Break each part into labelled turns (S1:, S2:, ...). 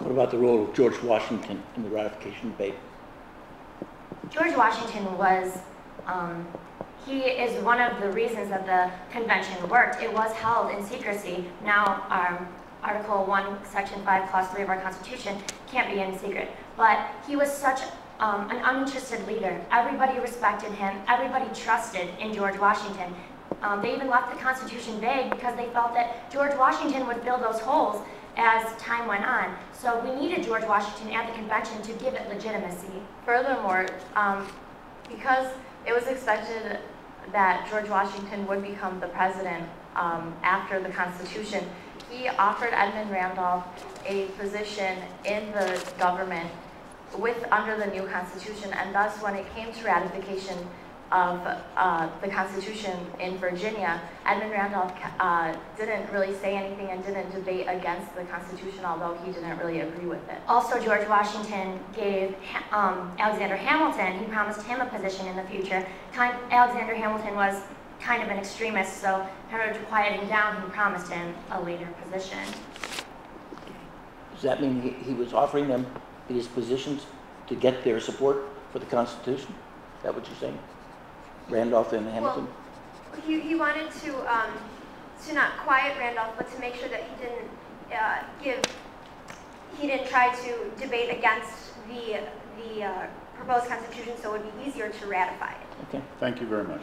S1: What about the role of George Washington in the ratification debate?
S2: George Washington was, he is one of the reasons that the convention worked. It was held in secrecy. Now, Article 1, Section 5, Clause 3 of our Constitution can't be in secret. But he was such an uninterested leader. Everybody respected him. Everybody trusted in George Washington. They even left the Constitution vague because they felt that George Washington would fill those holes as time went on. So we needed George Washington at the convention to give it legitimacy.
S3: Furthermore, because it was expected that George Washington would become the president after the Constitution, he offered Edmund Randolph a position in the government under the new Constitution, and thus when it came to ratification of the Constitution in Virginia, Edmund Randolph didn't really say anything and didn't debate against the Constitution, although he didn't really agree with it.
S2: Also, George Washington gave Alexander Hamilton, he promised him a position in the future. Alexander Hamilton was kind of an extremist, so in order to quiet him down, he promised him a later position.
S1: Does that mean he was offering them these positions to get their support for the Constitution? Is that what you're saying? Randolph and Hamilton?
S4: Well, he wanted to not quiet Randolph, but to make sure that he didn't try to debate against the proposed Constitution, so it would be easier to ratify it.
S1: Okay.
S5: Thank you very much.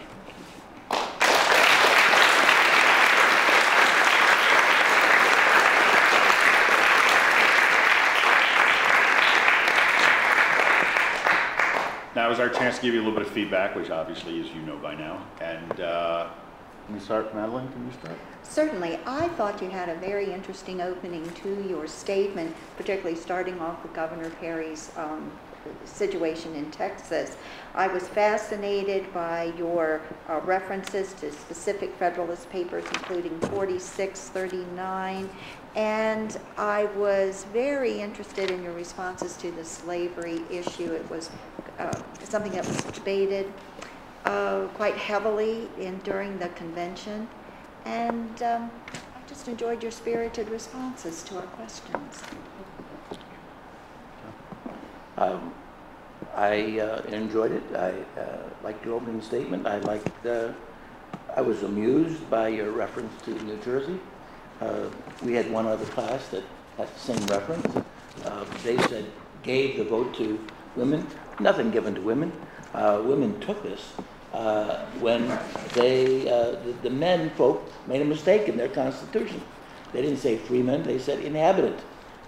S5: Now is our chance to give you a little bit of feedback, which obviously, as you know by now. And can we start, Madeline? Can you start?
S6: Certainly. I thought you had a very interesting opening to your statement, particularly starting off with Governor Perry's situation in Texas. I was fascinated by your references to specific Federalist Papers, including 46, 39, and I was very interested in your responses to the slavery issue. It was something that was debated quite heavily during the convention, and I just enjoyed your spirited responses to our questions.
S1: I enjoyed it. I liked your opening statement. I was amused by your reference to New Jersey. We had one other class that had the same reference. They said, gave the vote to women. Nothing given to women. Women took this when the men folk made a mistake in their Constitution. They didn't say freeman, they said inhabitant.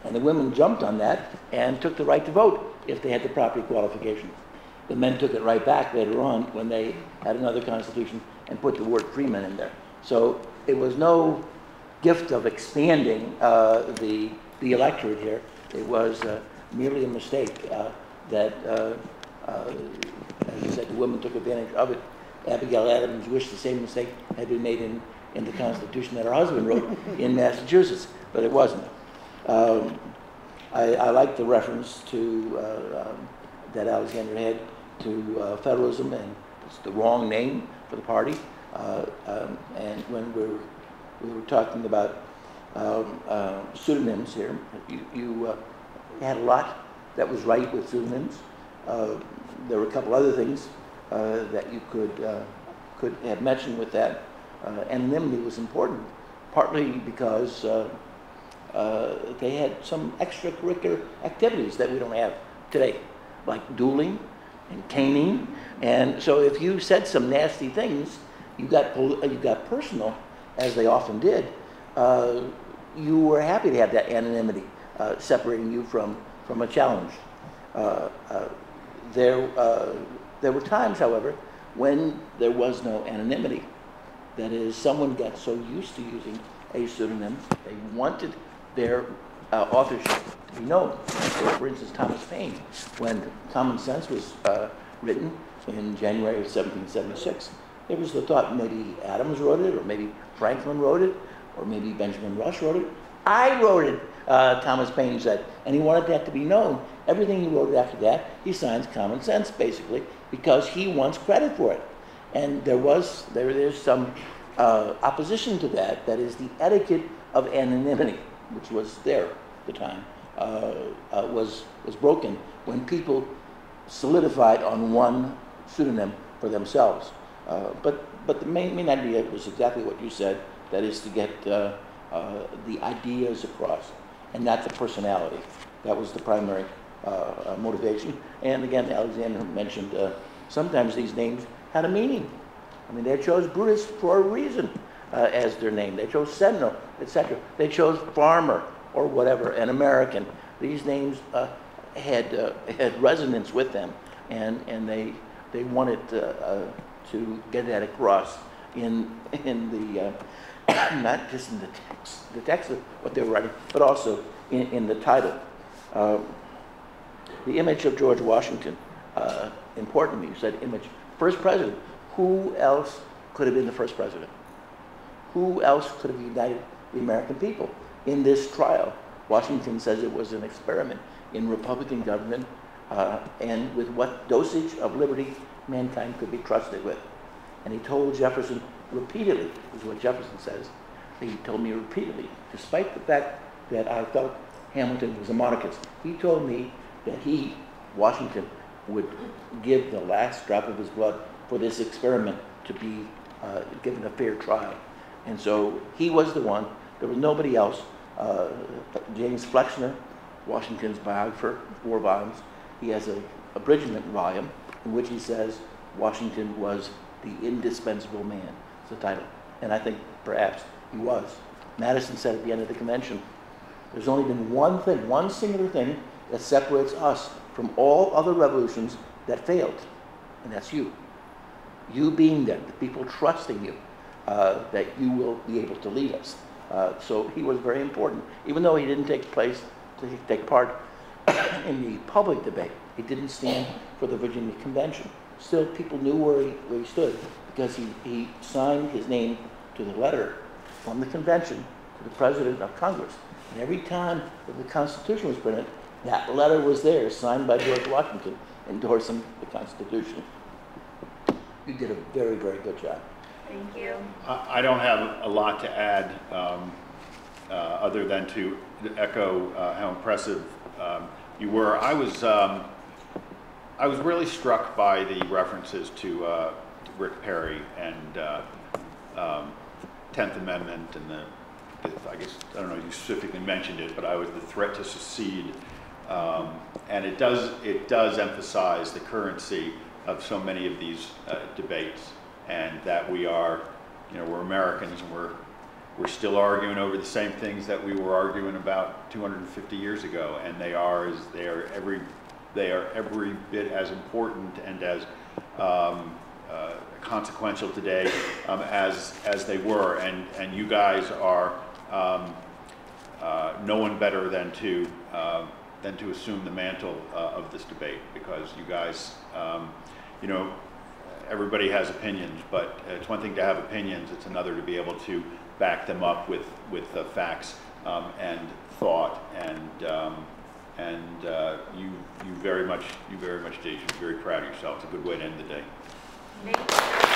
S1: And the women jumped on that and took the right to vote if they had the proper qualification. The men took it right back later on when they had another Constitution and put the word freeman in there. So it was no gift of expanding the electorate here. It was merely a mistake that, as I said, the women took advantage of it. Abigail Adams wished the same mistake had been made in the Constitution that her husband wrote in Massachusetts, but it wasn't. I like the reference to that Alexander had to federalism, and it's the wrong name for the party. And when we were talking about pseudonyms here, you had a lot that was right with pseudonyms. There were a couple other things that you could have mentioned with that. Anonymity was important, partly because they had some extracurricular activities that we don't have today, like dueling and caning. And so if you said some nasty things, you got personal, as they often did, you were happy to have that anonymity separating you from a challenge. There were times, however, when there was no anonymity. That is, someone got so used to using a pseudonym, they wanted their authorship to be known. So, for instance, Thomas Paine, when Common Sense was written in January of 1776, there was the thought maybe Adams wrote it, or maybe Franklin wrote it, or maybe Benjamin Rush wrote it. I wrote it, Thomas Paine said, and he wanted that to be known. Everything he wrote after that, he signs Common Sense, basically, because he wants credit for it. And there's some opposition to that. That is the etiquette of anonymity, which was there at the time. was broken when people solidified on one pseudonym for themselves. But the main idea was exactly what you said, that is to get the ideas across and not the personality. That was the primary motivation. And again, Alexander mentioned sometimes these names had a meaning. I mean, they chose Brutus for a reason as their name. They chose Sentinel, etc. They chose Farmer or whatever, an American. These names had resonance with them, and they wanted to get that across in the not just in the text of what they were writing, but also in the title. The image of George Washington, important to me. You said image, first president. Who else could have been the first president? Who else could have united the American people in this trial? Washington says it was an experiment in Republican government and with what dosage of liberty mankind could be trusted with. And he told Jefferson repeatedly, is what Jefferson says, he told me repeatedly, despite the fact that I felt Hamilton was a monarchist, he told me that he, Washington, would give the last drop of his blood for this experiment to be given a fair trial. And so he was the one. There was nobody else. James Flexner, Washington's biographer, 4 volumes, he has an abridgment volume in which he says Washington was the indispensable man. It's the title. And I think perhaps he was. Madison said at the end of the convention, there's only been one thing, one singular thing that separates us from all other revolutions that failed, and that's you. You being there, the people trusting you, that you will be able to lead us. So he was very important. Even though he didn't take part in the public debate, he didn't stand for the Virginia Convention. Still, people knew where he stood because he signed his name to the letter from the convention to the President of Congress. And every time that the Constitution was printed, that letter was there, signed by George Washington, endorsing the Constitution. You did a very, very good job.
S3: Thank you.
S5: I don't have a lot to add other than to echo how impressive you were. I was really struck by the references to Rick Perry and 10th Amendment and I guess, I don't know if you specifically mentioned it, but the threat to secede. And it does emphasize the currency of so many of these debates, and that we're Americans, and we're still arguing over the same things that we were arguing about 250 years ago, and they are every bit as important and as consequential today as they were, and you guys are no one better than to assume the mantle of this debate, because you guys, everybody has opinions, but it's one thing to have opinions, it's another to be able to back them up with facts and thought, and you very much did. You're very proud of yourself. It's a good way to end the day.
S3: Thank you.